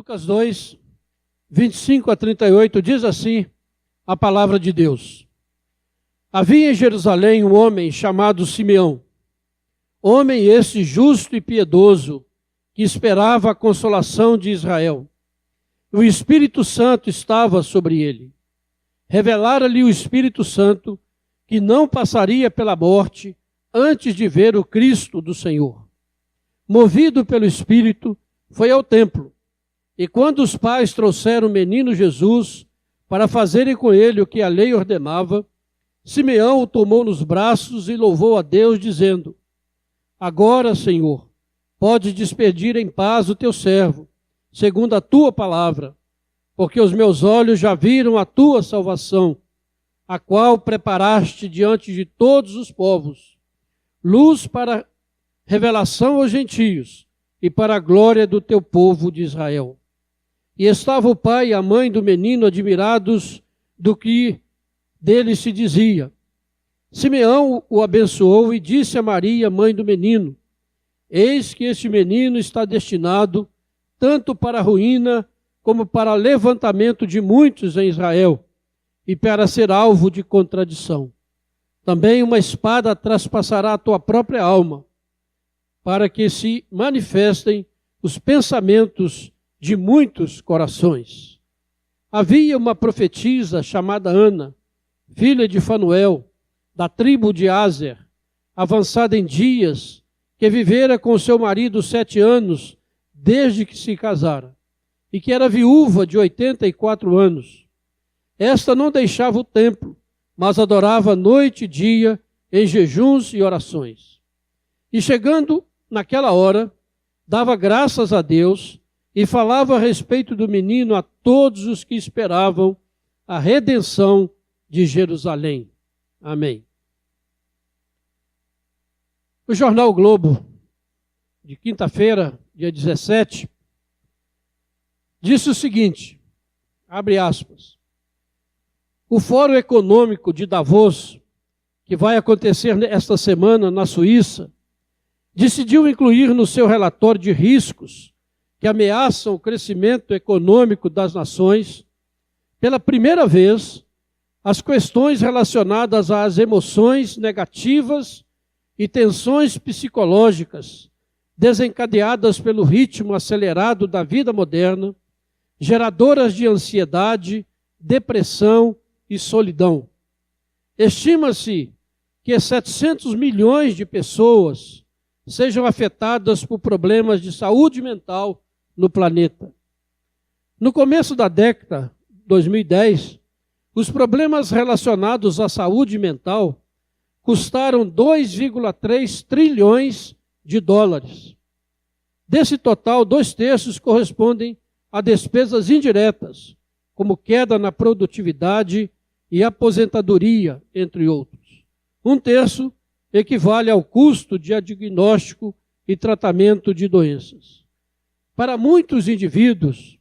Lucas 2, 25 a 38, diz assim a palavra de Deus. Havia em Jerusalém um homem chamado Simeão, homem esse justo e piedoso, que esperava a consolação de Israel. O Espírito Santo estava sobre ele. Revelara-lhe o Espírito Santo que não passaria pela morte antes de ver o Cristo do Senhor. Movido pelo Espírito, foi ao templo. E quando os pais trouxeram o menino Jesus para fazerem com ele o que a lei ordenava, Simeão o tomou nos braços e louvou a Deus, dizendo: Agora, Senhor, podes despedir em paz o teu servo, segundo a tua palavra, porque os meus olhos já viram a tua salvação, a qual preparaste diante de todos os povos, luz para revelação aos gentios e para a glória do teu povo de Israel. E estava o pai e a mãe do menino admirados do que dele se dizia. Simeão o abençoou e disse a Maria, mãe do menino: Eis que este menino está destinado tanto para a ruína como para o levantamento de muitos em Israel, e para ser alvo de contradição. Também uma espada traspassará a tua própria alma, para que se manifestem os pensamentos de muitos corações. Havia uma profetisa chamada Ana, filha de Fanuel, da tribo de Aser, avançada em dias, que vivera com seu marido 7 anos, desde que se casara, e que era viúva de 84 anos. Esta não deixava o templo, mas adorava noite e dia em jejuns e orações. E chegando naquela hora, dava graças a Deus e falava a respeito do menino a todos os que esperavam a redenção de Jerusalém. Amém. O jornal Globo, de quinta-feira, dia 17, disse o seguinte, abre aspas: o Fórum Econômico de Davos, que vai acontecer esta semana na Suíça, decidiu incluir no seu relatório de riscos que ameaçam o crescimento econômico das nações, pela primeira vez, as questões relacionadas às emoções negativas e tensões psicológicas desencadeadas pelo ritmo acelerado da vida moderna, geradoras de ansiedade, depressão e solidão. Estima-se que 700 milhões de pessoas sejam afetadas por problemas de saúde mental no planeta. No começo da década 2010, os problemas relacionados à saúde mental custaram 2,3 trilhões de dólares. Desse total, 2/3 correspondem a despesas indiretas, como queda na produtividade e aposentadoria, entre outros. 1/3 equivale ao custo de diagnóstico e tratamento de doenças. Para muitos indivíduos,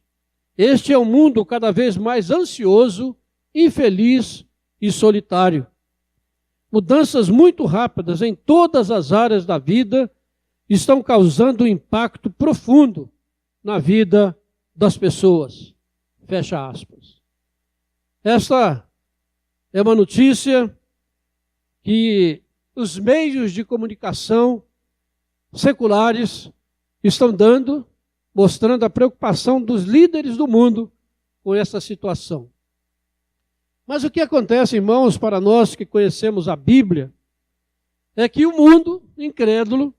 este é um mundo cada vez mais ansioso, infeliz e solitário. Mudanças muito rápidas em todas as áreas da vida estão causando um impacto profundo na vida das pessoas. Fecha aspas. Esta é uma notícia que os meios de comunicação seculares estão dando, mostrando a preocupação dos líderes do mundo com essa situação. Mas o que acontece, irmãos, para nós que conhecemos a Bíblia, é que o mundo incrédulo,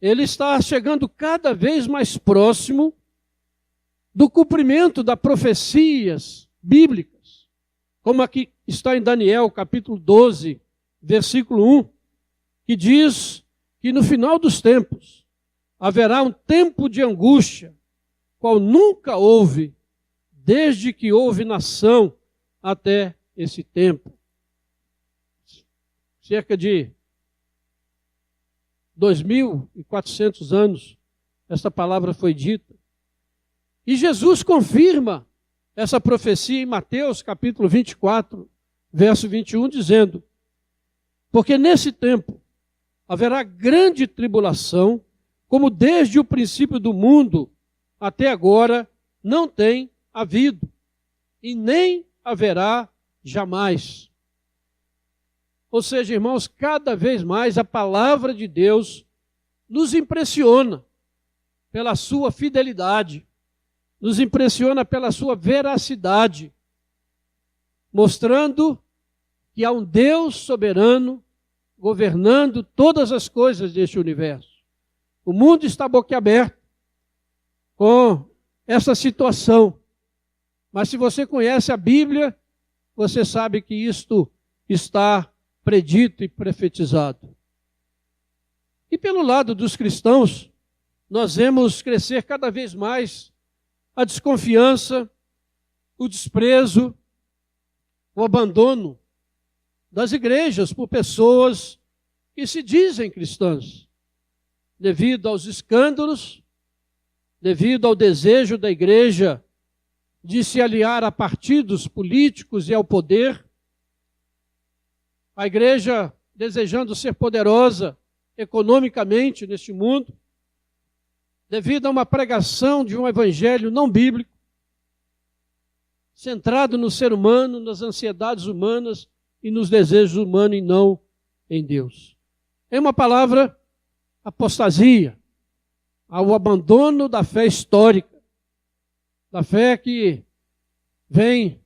ele está chegando cada vez mais próximo do cumprimento das profecias bíblicas, como aqui está em Daniel, capítulo 12, versículo 1, que diz que no final dos tempos haverá um tempo de angústia, qual nunca houve, desde que houve nação até esse tempo. Cerca de 2.400 anos, essa palavra foi dita. E Jesus confirma essa profecia em Mateus, capítulo 24, verso 21, dizendo: porque nesse tempo haverá grande tribulação, como desde o princípio do mundo até agora não tem havido e nem haverá jamais. Ou seja, irmãos, cada vez mais a palavra de Deus nos impressiona pela sua fidelidade, nos impressiona pela sua veracidade, mostrando que há um Deus soberano governando todas as coisas deste universo. O mundo está boquiaberto com essa situação. Mas se você conhece a Bíblia, você sabe que isto está predito e profetizado. E pelo lado dos cristãos, nós vemos crescer cada vez mais a desconfiança, o desprezo, o abandono das igrejas por pessoas que se dizem cristãs, devido aos escândalos, devido ao desejo da igreja de se aliar a partidos políticos e ao poder, a igreja desejando ser poderosa economicamente neste mundo, devido a uma pregação de um evangelho não bíblico, centrado no ser humano, nas ansiedades humanas e nos desejos humanos e não em Deus. É uma palavra apostasia, ao abandono da fé histórica, da fé que vem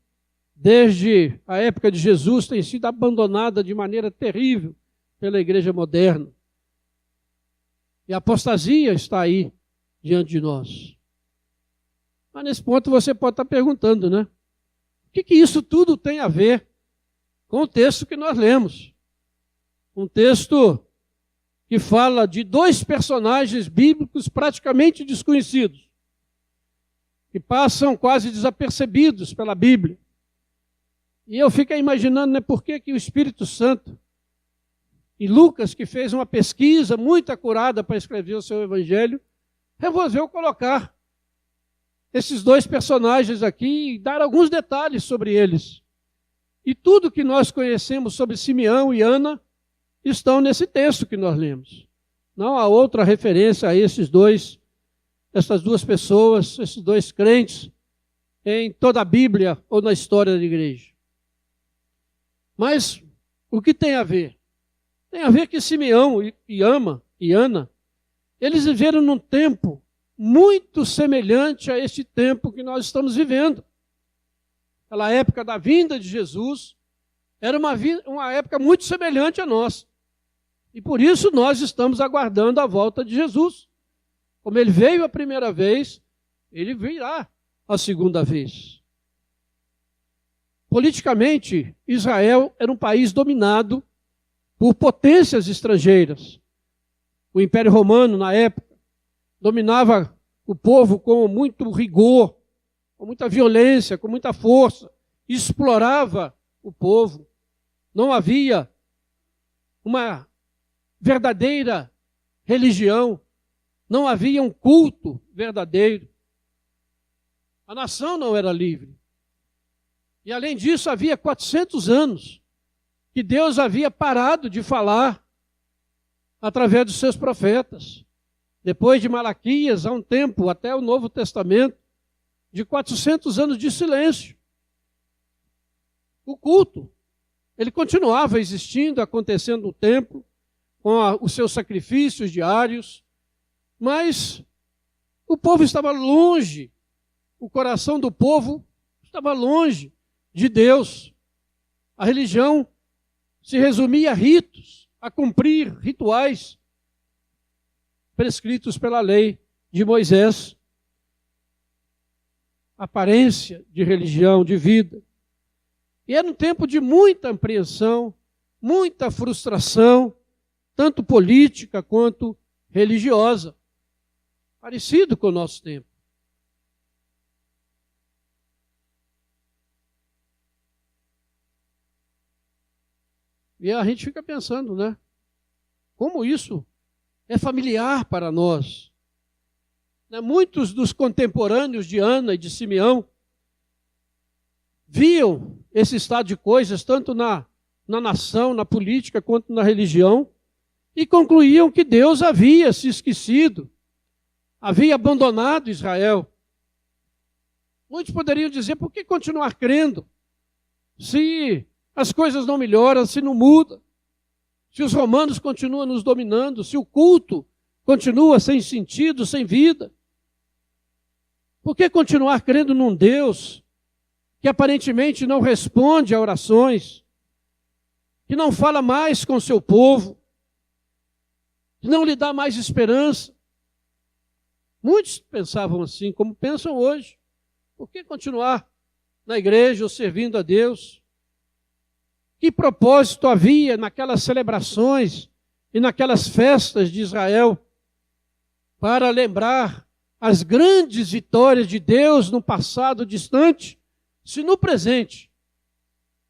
desde a época de Jesus, tem sido abandonada de maneira terrível pela igreja moderna. E a apostasia está aí diante de nós. Mas nesse ponto você pode estar perguntando, né? O que isso tudo tem a ver com o texto que nós lemos? Um texto que fala de dois personagens bíblicos praticamente desconhecidos, que passam quase desapercebidos pela Bíblia. E eu fico imaginando, né, por que o Espírito Santo e Lucas, que fez uma pesquisa muito acurada para escrever o seu evangelho, resolveu colocar esses dois personagens aqui e dar alguns detalhes sobre eles. E tudo que nós conhecemos sobre Simeão e Ana estão nesse texto que nós lemos. Não há outra referência a essas duas pessoas, esses dois crentes, em toda a Bíblia ou na história da igreja. Mas o que tem a ver? Tem a ver que Simeão e Ana, eles viveram num tempo muito semelhante a este tempo que nós estamos vivendo. Aquela época da vinda de Jesus era uma época muito semelhante a nós. E por isso nós estamos aguardando a volta de Jesus. Como ele veio a primeira vez, ele virá a segunda vez. Politicamente, Israel era um país dominado por potências estrangeiras. O Império Romano, na época, dominava o povo com muito rigor, com muita violência, com muita força, explorava o povo. Não havia uma verdadeira religião, não havia um culto verdadeiro. A nação não era livre. E além disso, havia 400 anos que Deus havia parado de falar através dos seus profetas. Depois de Malaquias, há um tempo, até o Novo Testamento, de 400 anos de silêncio. O culto, ele continuava existindo, acontecendo no templo, com os seus sacrifícios diários, mas o povo estava longe, o coração do povo estava longe de Deus. A religião se resumia a ritos, a cumprir rituais prescritos pela lei de Moisés. Aparência de religião, de vida. E era um tempo de muita apreensão, muita frustração, tanto política quanto religiosa. Parecido com o nosso tempo. E a gente fica pensando, né? Como isso é familiar para nós. Muitos dos contemporâneos de Ana e de Simeão viam esse estado de coisas, tanto na nação, na política, quanto na religião, e concluíam que Deus havia se esquecido, havia abandonado Israel. Muitos poderiam dizer, por que continuar crendo? Se as coisas não melhoram, se não muda, se os romanos continuam nos dominando, se o culto continua sem sentido, sem vida. Por que continuar crendo num Deus que aparentemente não responde a orações, que não fala mais com o seu povo, que não lhe dá mais esperança? Muitos pensavam assim, como pensam hoje. Por que continuar na igreja ou servindo a Deus? Que propósito havia naquelas celebrações e naquelas festas de Israel para lembrar as grandes vitórias de Deus no passado distante, se no presente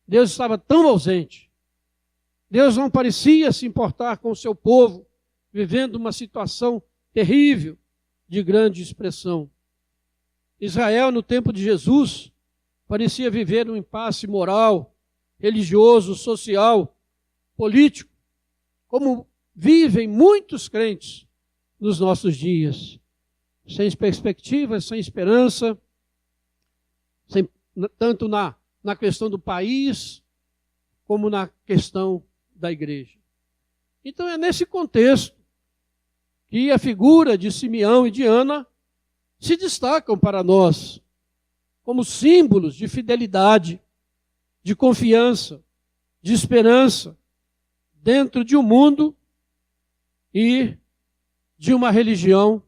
Deus estava tão ausente? Deus não parecia se importar com o seu povo, vivendo uma situação terrível de grande expressão. Israel, no tempo de Jesus, parecia viver um impasse moral, religioso, social, político, como vivem muitos crentes nos nossos dias, sem perspectiva, sem esperança, tanto na questão do país, como na questão da igreja. Então é nesse contexto que a figura de Simeão e de Ana se destacam para nós como símbolos de fidelidade, de confiança, de esperança, dentro de um mundo e de uma religião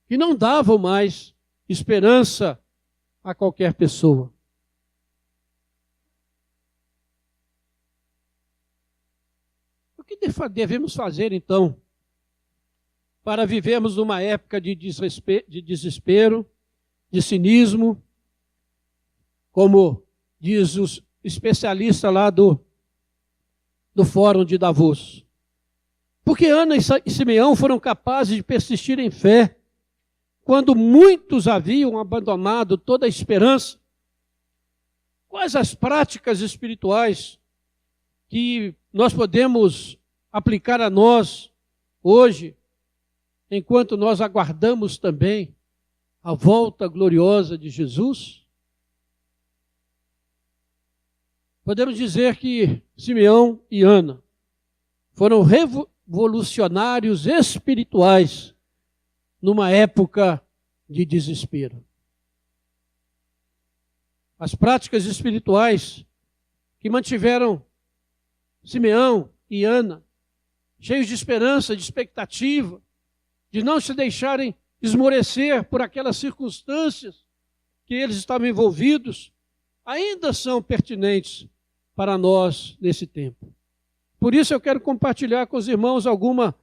que não davam mais esperança a qualquer pessoa. O que devemos fazer, então, para vivermos numa época de desespero, de cinismo, como diz o especialista lá do Fórum de Davos? Porque Ana e Simeão foram capazes de persistir em fé, quando muitos haviam abandonado toda a esperança. Quais as práticas espirituais que nós podemos aplicar a nós hoje, enquanto nós aguardamos também a volta gloriosa de Jesus? Podemos dizer que Simeão e Ana foram revolucionários espirituais numa época de desespero. As práticas espirituais que mantiveram Simeão e Ana cheios de esperança, de expectativa, de não se deixarem esmorecer por aquelas circunstâncias que eles estavam envolvidos, ainda são pertinentes para nós nesse tempo. Por isso eu quero compartilhar com os irmãos alguma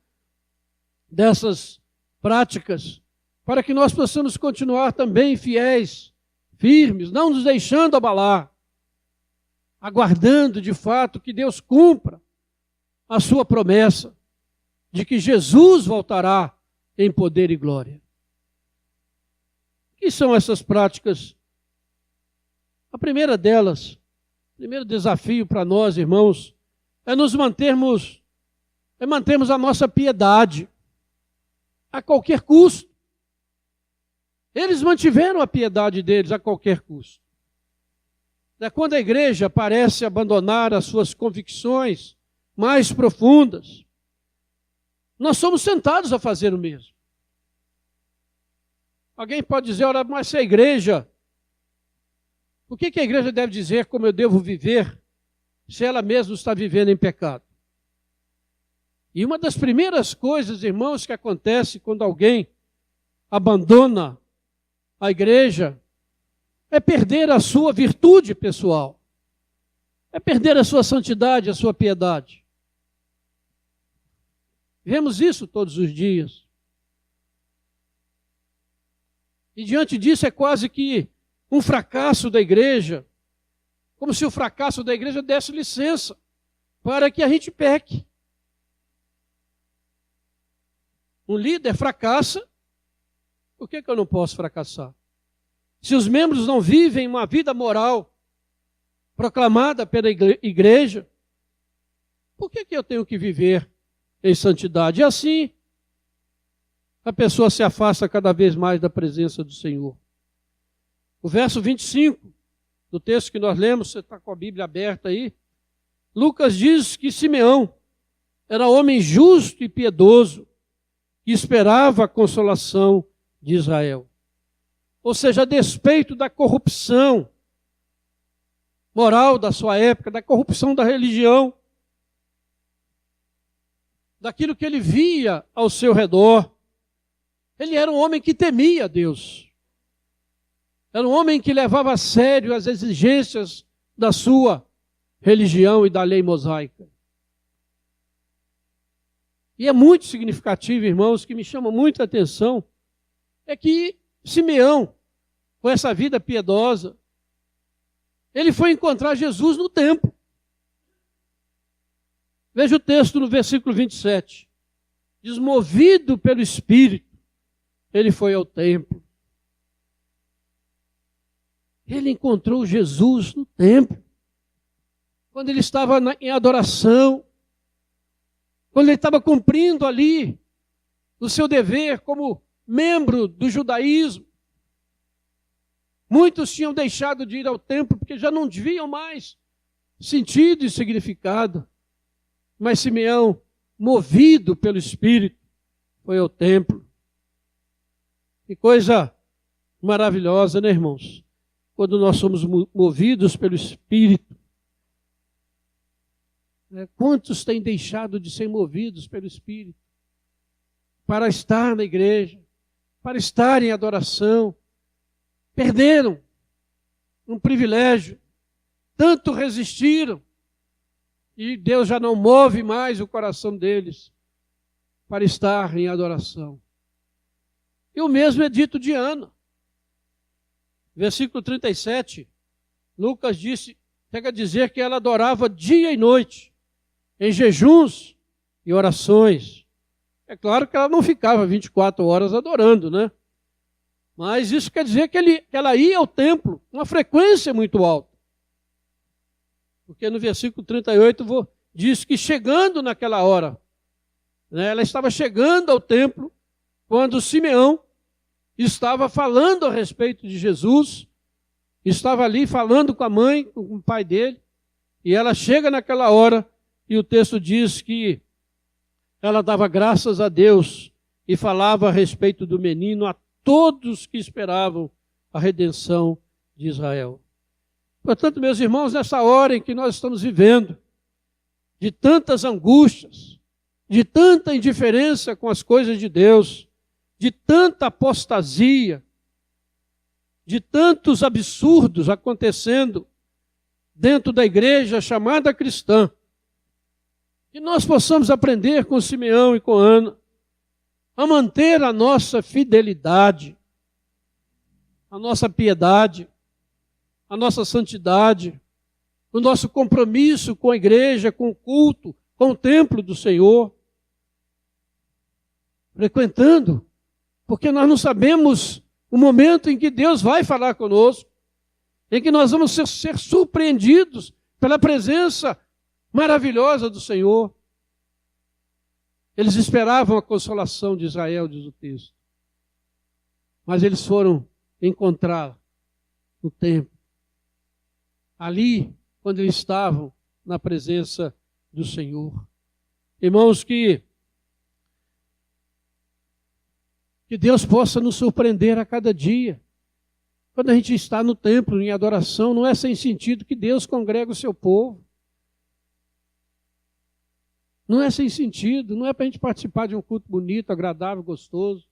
dessas práticas, para que nós possamos continuar também fiéis, firmes, não nos deixando abalar, aguardando de fato que Deus cumpra a sua promessa de que Jesus voltará em poder e glória. O que são essas práticas? A primeira delas, o primeiro desafio para nós, irmãos, é mantermos a nossa piedade a qualquer custo. Eles mantiveram a piedade deles a qualquer custo. Quando a igreja parece abandonar as suas convicções mais profundas, nós somos tentados a fazer o mesmo. Alguém pode dizer, ora, mas se a igreja, o que a igreja deve dizer como eu devo viver se ela mesma está vivendo em pecado? E uma das primeiras coisas, irmãos, que acontece quando alguém abandona a igreja é perder a sua virtude pessoal, é perder a sua santidade, a sua piedade. Vemos isso todos os dias. E diante disso é quase que um fracasso da igreja, como se o fracasso da igreja desse licença para que a gente peque. Um líder fracassa, por que eu não posso fracassar? Se os membros não vivem uma vida moral proclamada pela igreja, por que eu tenho que viver em santidade? E assim, a pessoa se afasta cada vez mais da presença do Senhor. O verso 25 do texto que nós lemos, você está com a Bíblia aberta aí, Lucas diz que Simeão era homem justo e piedoso, que esperava a consolação de Israel. Ou seja, a despeito da corrupção moral da sua época, da corrupção da religião, daquilo que ele via ao seu redor, ele era um homem que temia a Deus. Era um homem que levava a sério as exigências da sua religião e da lei mosaica. E é muito significativo, irmãos, que me chama muita atenção, é que Simeão, com essa vida piedosa, ele foi encontrar Jesus no templo. Veja o texto no versículo 27. Diz, movido pelo Espírito, ele foi ao templo. Ele encontrou Jesus no templo, quando ele estava em adoração, quando ele estava cumprindo ali o seu dever como membro do judaísmo. Muitos tinham deixado de ir ao templo porque já não viam mais sentido e significado. Mas Simeão, movido pelo Espírito, foi ao templo. Que coisa maravilhosa, né, irmãos? Quando nós somos movidos pelo Espírito. Quantos têm deixado de ser movidos pelo Espírito? Para estar na igreja, para estar em adoração. Perderam um privilégio. Tanto resistiram. E Deus já não move mais o coração deles para estar em adoração. E o mesmo é dito de Ana. Versículo 37, Lucas chega a dizer que ela adorava dia e noite, em jejuns e orações. É claro que ela não ficava 24 horas adorando, né? Mas isso quer dizer que ela ia ao templo com uma frequência muito alta. Porque no versículo 38 diz que chegando naquela hora, né, ela estava chegando ao templo quando Simeão estava falando a respeito de Jesus, estava ali falando com a mãe, com o pai dele, e ela chega naquela hora e o texto diz que ela dava graças a Deus e falava a respeito do menino a todos que esperavam a redenção de Israel. Portanto, meus irmãos, nessa hora em que nós estamos vivendo, de tantas angústias, de tanta indiferença com as coisas de Deus, de tanta apostasia, de tantos absurdos acontecendo dentro da igreja chamada cristã, que nós possamos aprender com Simeão e com Ana a manter a nossa fidelidade, a nossa piedade, a nossa santidade, o nosso compromisso com a igreja, com o culto, com o templo do Senhor, frequentando, porque nós não sabemos o momento em que Deus vai falar conosco, em que nós vamos ser surpreendidos pela presença maravilhosa do Senhor. Eles esperavam a consolação de Israel, diz o texto. Mas eles foram encontrá-la no templo. Ali, quando eles estavam na presença do Senhor. Irmãos, que Deus possa nos surpreender a cada dia. Quando a gente está no templo, em adoração, não é sem sentido que Deus congrega o seu povo. Não é sem sentido, não é para a gente participar de um culto bonito, agradável, gostoso.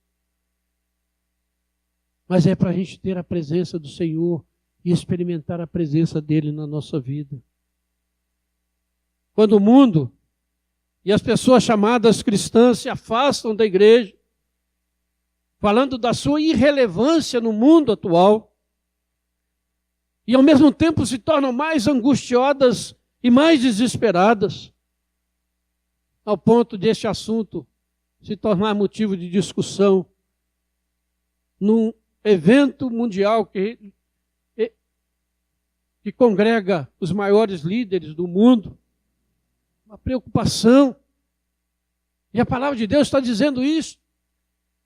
Mas é para a gente ter a presença do Senhor e experimentar a presença dele na nossa vida. Quando o mundo e as pessoas chamadas cristãs se afastam da igreja, falando da sua irrelevância no mundo atual, e ao mesmo tempo se tornam mais angustiadas e mais desesperadas, ao ponto de este assunto se tornar motivo de discussão num evento mundial que congrega os maiores líderes do mundo, uma preocupação. E a palavra de Deus está dizendo isso.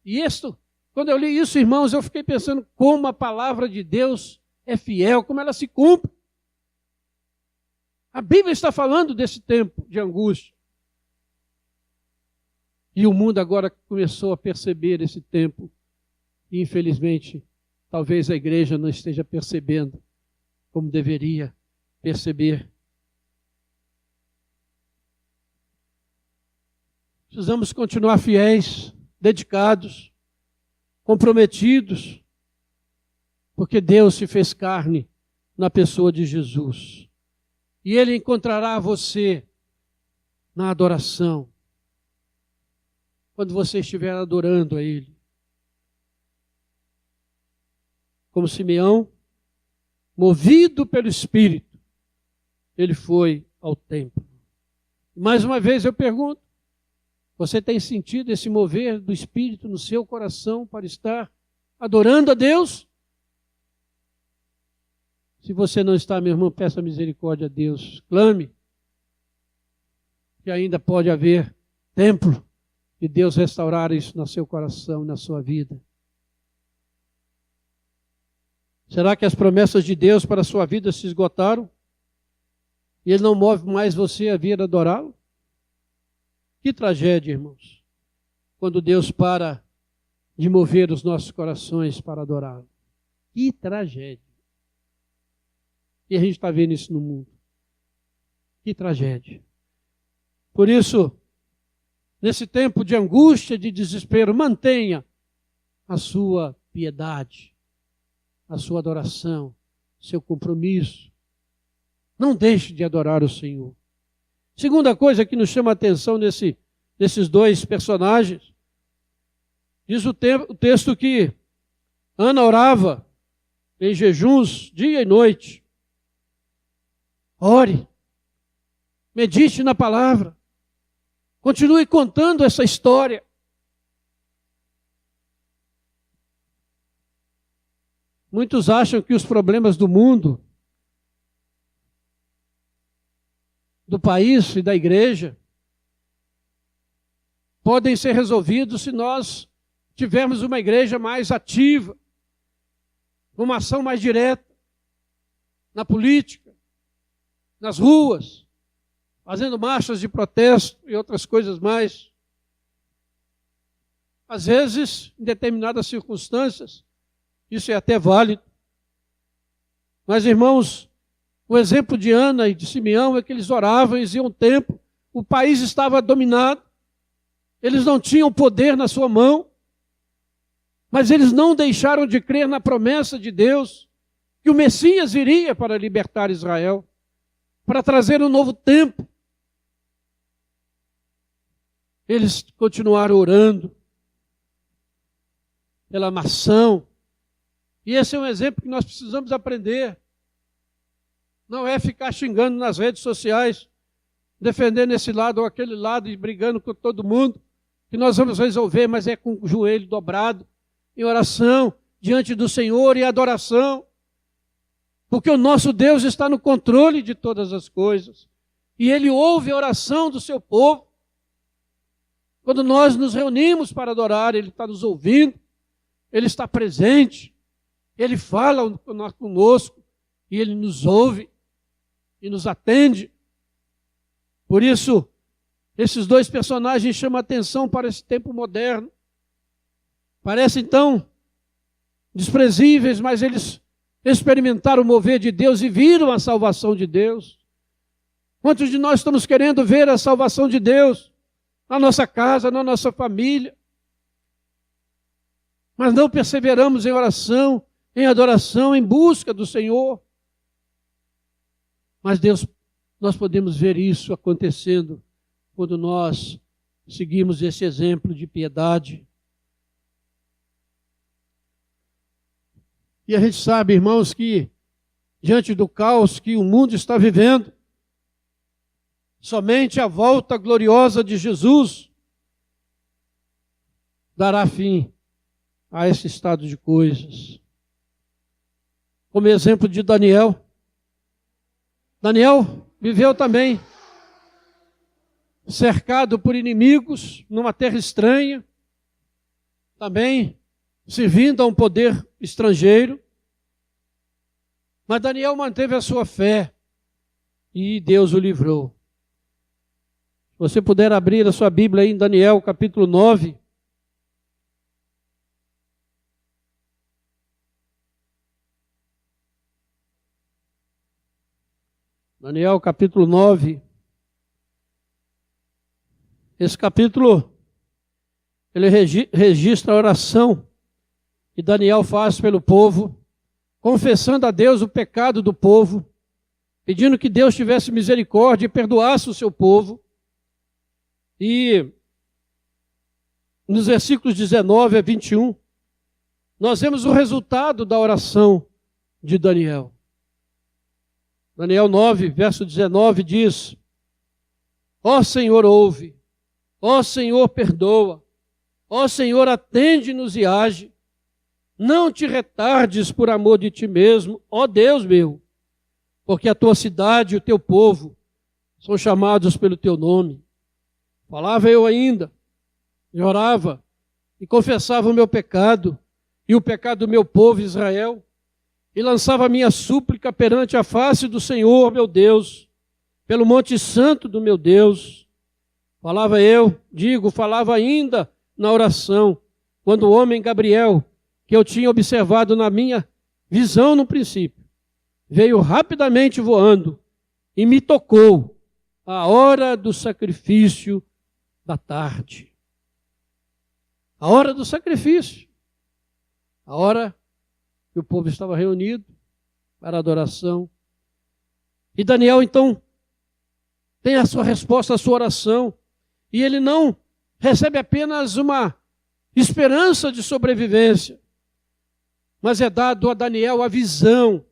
E Quando eu li isso, irmãos, eu fiquei pensando como a palavra de Deus é fiel, como ela se cumpre. A Bíblia está falando desse tempo de angústia. E o mundo agora começou a perceber esse tempo. E, infelizmente, talvez a igreja não esteja percebendo como deveria perceber. Precisamos continuar fiéis, dedicados, comprometidos, porque Deus se fez carne na pessoa de Jesus. E Ele encontrará você na adoração, quando você estiver adorando a Ele. Como Simeão, movido pelo Espírito, ele foi ao templo. Mais uma vez eu pergunto, você tem sentido esse mover do Espírito no seu coração para estar adorando a Deus? Se você não está, meu irmão, peça misericórdia a Deus. Clame, que ainda pode haver tempo de Deus restaurar isso no seu coração e na sua vida. Será que as promessas de Deus para a sua vida se esgotaram? E Ele não move mais você a vir adorá-lo? Que tragédia, irmãos, quando Deus para de mover os nossos corações para adorá-lo. Que tragédia. E a gente está vendo isso no mundo. Que tragédia. Por isso, nesse tempo de angústia, de desespero, mantenha a sua piedade, a sua adoração, seu compromisso. Não deixe de adorar o Senhor. Segunda coisa que nos chama a atenção nesses dois personagens, diz o texto que Ana orava em jejuns dia e noite. Ore, medite na palavra, continue contando essa história. Muitos acham que os problemas do mundo, do país e da igreja, podem ser resolvidos se nós tivermos uma igreja mais ativa, uma ação mais direta na política, nas ruas, fazendo marchas de protesto e outras coisas mais. Às vezes, em determinadas circunstâncias, isso é até válido. Mas, irmãos, o exemplo de Ana e de Simeão é que eles oravam, eles iam ao templo, o país estava dominado, eles não tinham poder na sua mão, mas eles não deixaram de crer na promessa de Deus, que o Messias viria para libertar Israel, para trazer um novo tempo. Eles continuaram orando pela nação. E esse é um exemplo que nós precisamos aprender. Não é ficar xingando nas redes sociais, defendendo esse lado ou aquele lado e brigando com todo mundo, que nós vamos resolver, mas é com o joelho dobrado, em oração, diante do Senhor e adoração. Porque o nosso Deus está no controle de todas as coisas. E Ele ouve a oração do seu povo. Quando nós nos reunimos para adorar, Ele está nos ouvindo, Ele está presente, Ele fala conosco e Ele nos ouve e nos atende. Por isso, esses dois personagens chamam a atenção para esse tempo moderno. Parecem tão desprezíveis, mas eles experimentaram o mover de Deus e viram a salvação de Deus. Quantos de nós estamos querendo ver a salvação de Deus na nossa casa, na nossa família? Mas não perseveramos em oração, em adoração, em busca do Senhor. Mas Deus, nós podemos ver isso acontecendo quando nós seguimos esse exemplo de piedade. E a gente sabe, irmãos, que diante do caos que o mundo está vivendo, somente a volta gloriosa de Jesus dará fim a esse estado de coisas. Como exemplo de Daniel. Daniel viveu também cercado por inimigos, numa terra estranha, também servindo a um poder estrangeiro. Mas Daniel manteve a sua fé e Deus o livrou. Se você puder abrir a sua Bíblia aí em Daniel capítulo 9. Daniel capítulo 9. Esse capítulo, ele registra a oração que Daniel faz pelo povo, confessando a Deus o pecado do povo, pedindo que Deus tivesse misericórdia e perdoasse o seu povo. E nos versículos 19 a 21, nós vemos o resultado da oração de Daniel. Daniel 9, verso 19 diz: Ó Senhor, ouve, ó Senhor, perdoa, ó Senhor, atende-nos e age. Não te retardes por amor de ti mesmo, ó Deus meu, porque a tua cidade e o teu povo são chamados pelo teu nome. Falava eu ainda, e orava, e confessava o meu pecado, e o pecado do meu povo Israel, e lançava a minha súplica perante a face do Senhor, meu Deus, pelo monte santo do meu Deus. Falava ainda na oração, quando o homem Gabriel, que eu tinha observado na minha visão no princípio, veio rapidamente voando e me tocou a hora do sacrifício da tarde. A hora do sacrifício. A hora que o povo estava reunido para adoração. E Daniel, então, tem a sua resposta à sua oração. E ele não recebe apenas uma esperança de sobrevivência, mas é dado a Daniel a visão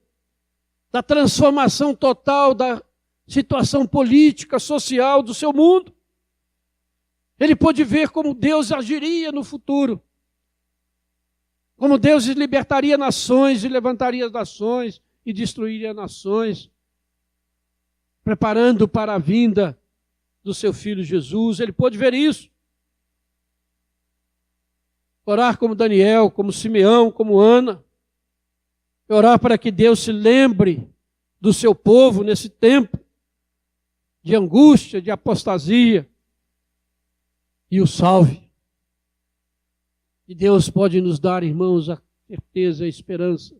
da transformação total da situação política, social do seu mundo. Ele pôde ver como Deus agiria no futuro, como Deus libertaria nações e levantaria nações e destruiria nações, preparando para a vinda do seu filho Jesus. Ele pôde ver isso. Orar como Daniel, como Simeão, como Ana. Orar para que Deus se lembre do seu povo nesse tempo de angústia, de apostasia, e o salve. E Deus pode nos dar, irmãos, a certeza e a esperança.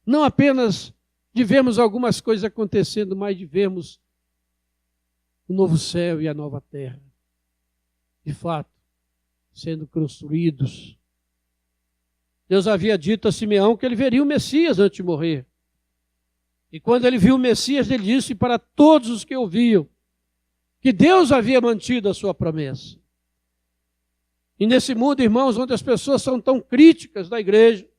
Não apenas de vermos algumas coisas acontecendo, mas de vermos o novo céu e a nova terra, de fato, sendo construídos. Deus havia dito a Simeão que ele veria o Messias antes de morrer. E quando ele viu o Messias, ele disse para todos os que ouviam que Deus havia mantido a sua promessa. E nesse mundo, irmãos, onde as pessoas são tão críticas da igreja,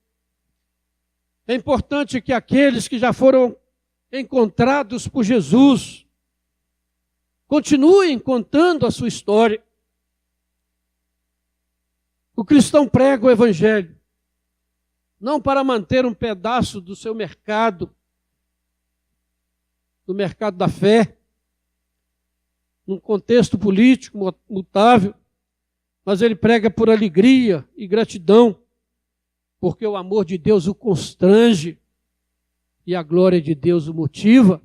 é importante que aqueles que já foram encontrados por Jesus continuem contando a sua história. O cristão prega o evangelho, não para manter um pedaço do seu mercado, do mercado da fé, num contexto político mutável, mas ele prega por alegria e gratidão, porque o amor de Deus o constrange e a glória de Deus o motiva.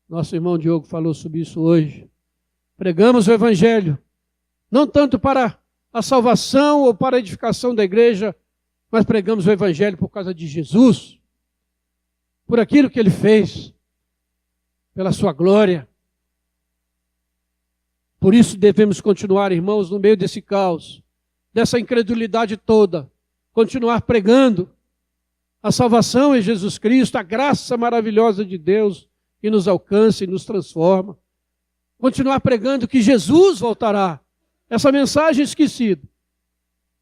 Nosso irmão Diogo falou sobre isso hoje. Pregamos o evangelho, não tanto para a salvação ou para a edificação da igreja, mas pregamos o evangelho por causa de Jesus, por aquilo que ele fez, pela sua glória. Por isso devemos continuar, irmãos, no meio desse caos, dessa incredulidade toda, continuar pregando a salvação em Jesus Cristo, a graça maravilhosa de Deus que nos alcança e nos transforma. Continuar pregando que Jesus voltará. Essa mensagem esquecida,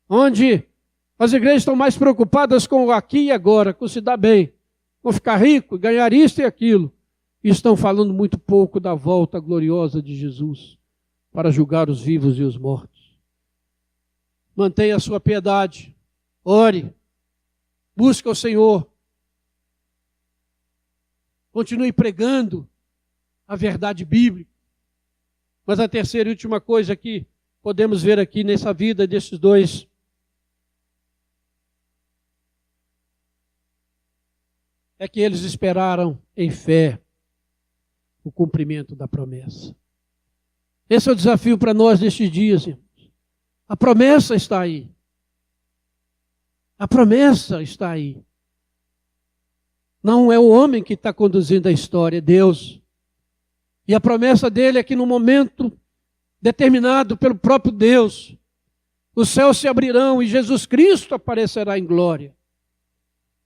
onde as igrejas estão mais preocupadas com o aqui e agora, com se dar bem, com ficar rico, ganhar isto e aquilo, e estão falando muito pouco da volta gloriosa de Jesus para julgar os vivos e os mortos. Mantenha a sua piedade, ore, busque o Senhor, continue pregando a verdade bíblica. Mas a terceira e última coisa que podemos ver aqui nessa vida desses dois é que eles esperaram em fé o cumprimento da promessa. Esse é o desafio para nós nestes dias, irmãos. A promessa está aí. A promessa está aí. Não é o homem que está conduzindo a história, é Deus. E a promessa dele é que no momento determinado pelo próprio Deus, os céus se abrirão e Jesus Cristo aparecerá em glória.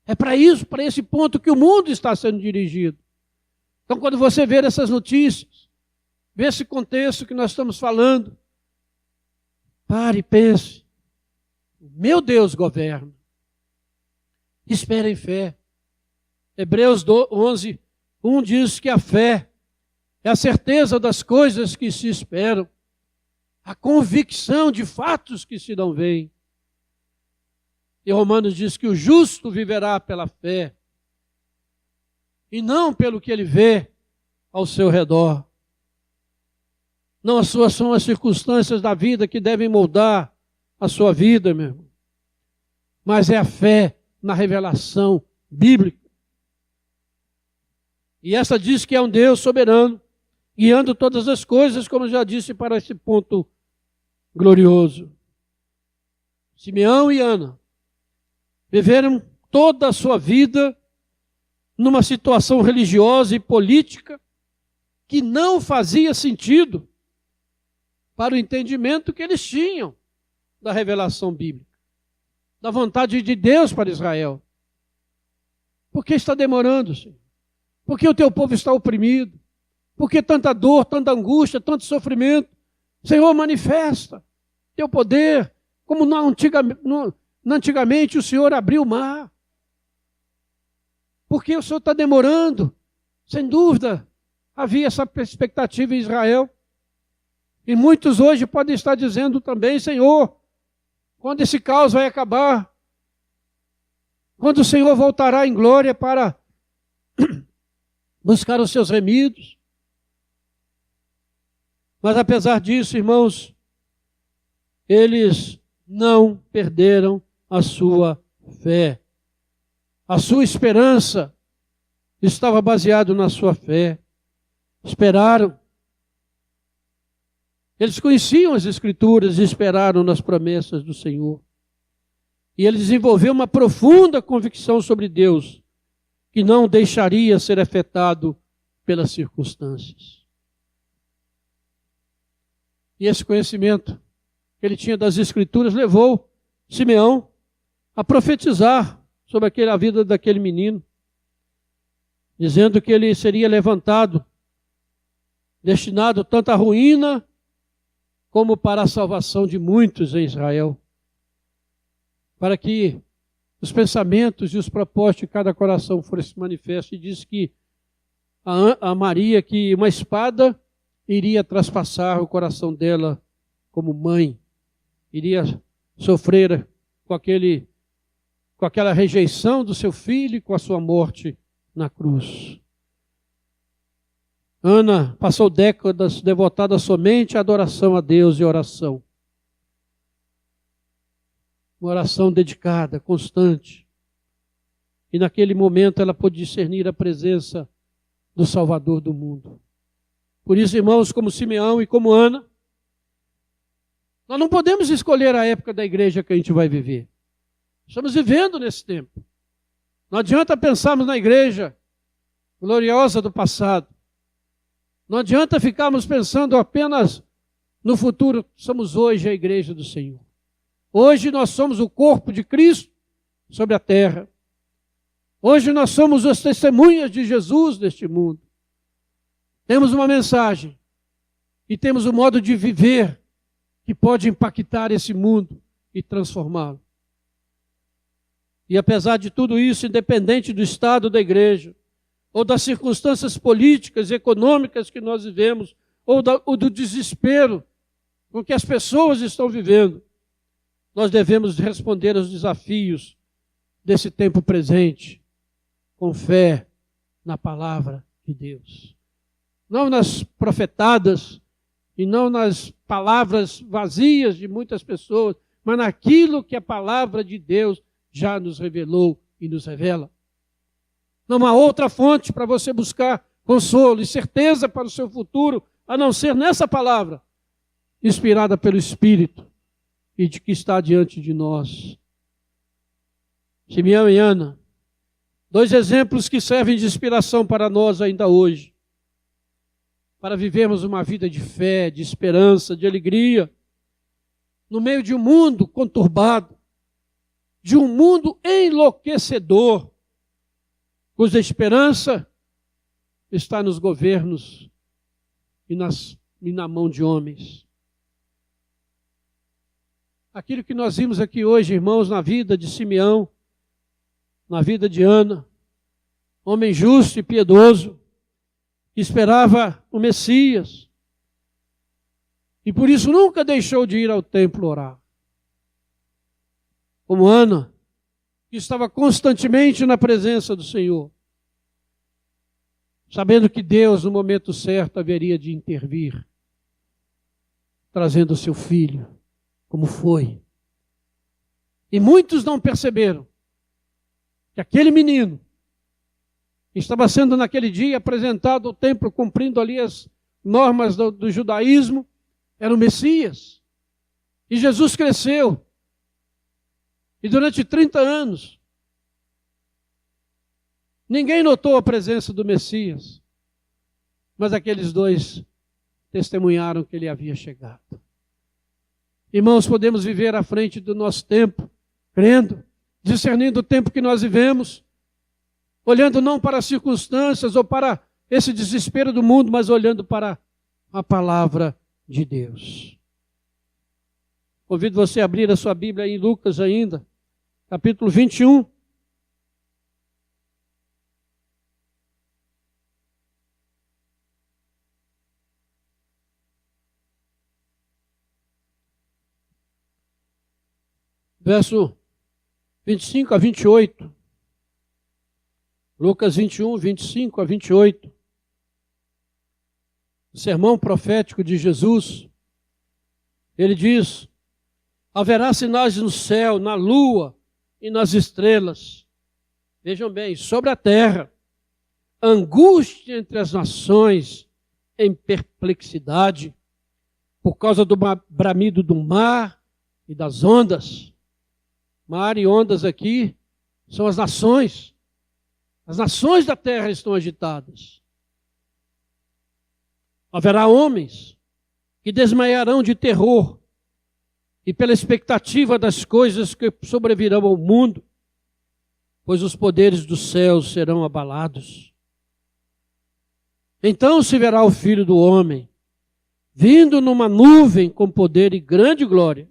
É para isso, para esse ponto que o mundo está sendo dirigido. Então, quando você ver essas notícias, vê esse contexto que nós estamos falando, pare e pense. Meu Deus governa. Espere em fé. Hebreus 11, 1 diz que a fé é a certeza das coisas que se esperam, a convicção de fatos que se não veem. E Romanos diz que o justo viverá pela fé, e não pelo que ele vê ao seu redor. Não são as circunstâncias da vida que devem moldar a sua vida, meu irmão, mas é a fé na revelação bíblica. E essa diz que é um Deus soberano, guiando todas as coisas, como já disse, para esse ponto glorioso. Simeão e Ana viveram toda a sua vida numa situação religiosa e política que não fazia sentido para o entendimento que eles tinham da revelação bíblica, da vontade de Deus para Israel. Por que está demorando, Senhor? Por que o teu povo está oprimido? Por que tanta dor, tanta angústia, tanto sofrimento? Senhor, manifesta teu poder, como antigamente o Senhor abriu o mar. Por que o Senhor está demorando? Sem dúvida, havia essa expectativa em Israel. E muitos hoje podem estar dizendo também, Senhor, quando esse caos vai acabar? Quando o Senhor voltará em glória para buscar os seus remidos? Mas apesar disso, irmãos, eles não perderam a sua fé. A sua esperança estava baseada na sua fé. Esperaram. Eles conheciam as Escrituras e esperaram nas promessas do Senhor. E ele desenvolveu uma profunda convicção sobre Deus, que não deixaria ser afetado pelas circunstâncias. E esse conhecimento que ele tinha das Escrituras levou Simeão a profetizar sobre a vida daquele menino, dizendo que ele seria levantado, destinado tanto à ruína como para a salvação de muitos em Israel, para que os pensamentos e os propósitos de cada coração fossem manifestos. E diz que a Maria, que uma espada iria traspassar o coração dela como mãe, iria sofrer com aquela rejeição do seu filho e com a sua morte na cruz. Ana passou décadas devotada somente à adoração a Deus e oração. Uma oração dedicada, constante. E naquele momento ela pôde discernir a presença do Salvador do mundo. Por isso, irmãos, como Simeão e como Ana, nós não podemos escolher a época da igreja que a gente vai viver. Estamos vivendo nesse tempo. Não adianta pensarmos na igreja gloriosa do passado. Não adianta ficarmos pensando apenas no futuro. Somos hoje a igreja do Senhor. Hoje nós somos o corpo de Cristo sobre a terra. Hoje nós somos as testemunhas de Jesus neste mundo. Temos uma mensagem e temos um modo de viver que pode impactar esse mundo e transformá-lo. E apesar de tudo isso, independente do estado da igreja, ou das circunstâncias políticas e econômicas que nós vivemos, ou do desespero com que as pessoas estão vivendo, nós devemos responder aos desafios desse tempo presente, com fé na palavra de Deus. Não nas profetadas e não nas palavras vazias de muitas pessoas, mas naquilo que a palavra de Deus já nos revelou e nos revela. Não há outra fonte para você buscar consolo e certeza para o seu futuro, a não ser nessa palavra, inspirada pelo Espírito e de que está diante de nós. Simeão e Ana, dois exemplos que servem de inspiração para nós ainda hoje, para vivermos uma vida de fé, de esperança, de alegria, no meio de um mundo conturbado, de um mundo enlouquecedor, cuja esperança está nos governos e na mão de homens. Aquilo que nós vimos aqui hoje, irmãos, na vida de Simeão, na vida de Ana, homem justo e piedoso, que esperava o Messias, e por isso nunca deixou de ir ao templo orar. Como Ana, que estava constantemente na presença do Senhor, sabendo que Deus, no momento certo, haveria de intervir, trazendo o seu filho, como foi. E muitos não perceberam que aquele menino que estava sendo naquele dia apresentado ao templo, cumprindo ali as normas do judaísmo, era o Messias. E Jesus cresceu. E durante 30 anos, ninguém notou a presença do Messias. Mas aqueles dois testemunharam que ele havia chegado. Irmãos, podemos viver à frente do nosso tempo, crendo, discernindo o tempo que nós vivemos, olhando não para as circunstâncias ou para esse desespero do mundo, mas olhando para a palavra de Deus. Convido você a abrir a sua Bíblia em Lucas ainda, capítulo 21. Verso 25 a 28. Lucas 21, 25 a 28. O sermão profético de Jesus. Ele diz: haverá sinais no céu, na lua e nas estrelas. Vejam bem, sobre a terra, angústia entre as nações em perplexidade, por causa do bramido do mar e das ondas. Mar e ondas aqui são as nações. As nações da terra estão agitadas. Haverá homens que desmaiarão de terror e pela expectativa das coisas que sobrevirão ao mundo, pois os poderes dos céus serão abalados. Então se verá o Filho do Homem, vindo numa nuvem com poder e grande glória.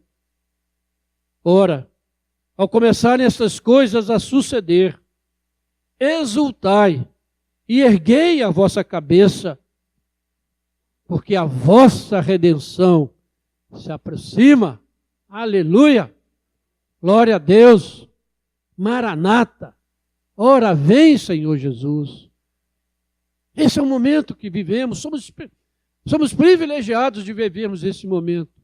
Ora, ao começarem estas coisas a suceder, exultai e erguei a vossa cabeça, porque a vossa redenção se aproxima. Aleluia! Glória a Deus! Maranata! Ora vem, Senhor Jesus! Esse é o momento que vivemos, somos privilegiados de vivermos esse momento.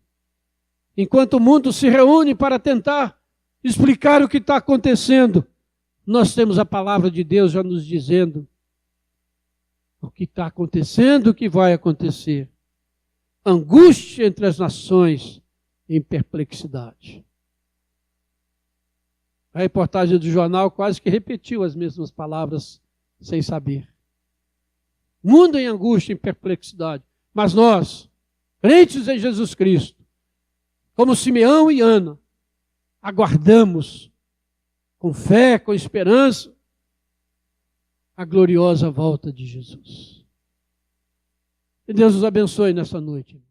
Enquanto o mundo se reúne para tentar explicar o que está acontecendo, nós temos a palavra de Deus já nos dizendo o que está acontecendo, o que vai acontecer. Angústia entre as nações em perplexidade. A reportagem do jornal quase que repetiu as mesmas palavras sem saber. Mundo em angústia, em perplexidade. Mas nós, crentes em Jesus Cristo, como Simeão e Ana, aguardamos com fé, com esperança, a gloriosa volta de Jesus. Que Deus nos abençoe nessa noite.